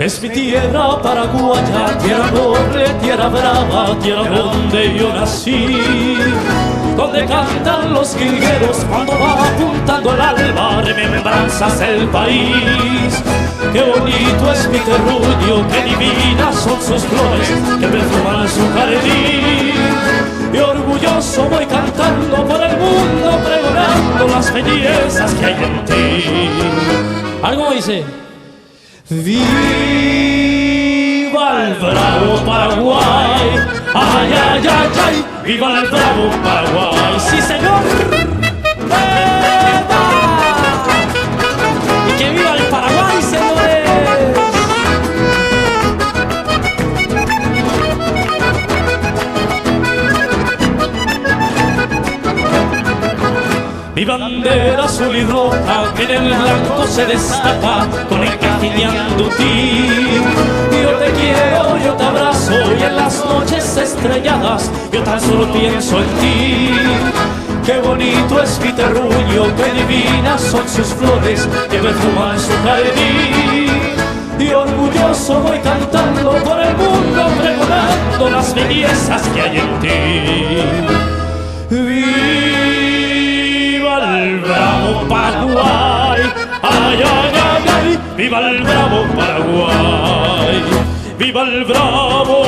Es mi tierra paraguaya, tierra noble, tierra brava, tierra donde yo nací, donde cantan los jilgueros cuando va apuntando el alba, remembranzas del país. Qué bonito es mi terruño, qué divinas son sus flores que perfuman su jardín. Y orgulloso voy cantando por el mundo, pregonando las bellezas que hay en ti. Algo dice: viva el bravo Paraguay, ay, ay, ay, ay, viva el bravo Paraguay. Sí, señor. ¡Eva! Y que viva el Paraguay, señores. Mi bandera azul y roja que en el blanco se destaca con encajillando ti. Yo te quiero, yo te abrazo y en las noches estrelladas yo tan solo pienso en ti. Qué bonito es mi terruño, qué divinas son sus flores que perfuman su jardín. Y orgulloso voy cantando por el mundo, pregonando las bellezas que hay en ti. ¡Viva el bravo Paraguay! ¡Ay, ay, ay, ay! ¡Viva el bravo Paraguay! ¡Viva el bravo!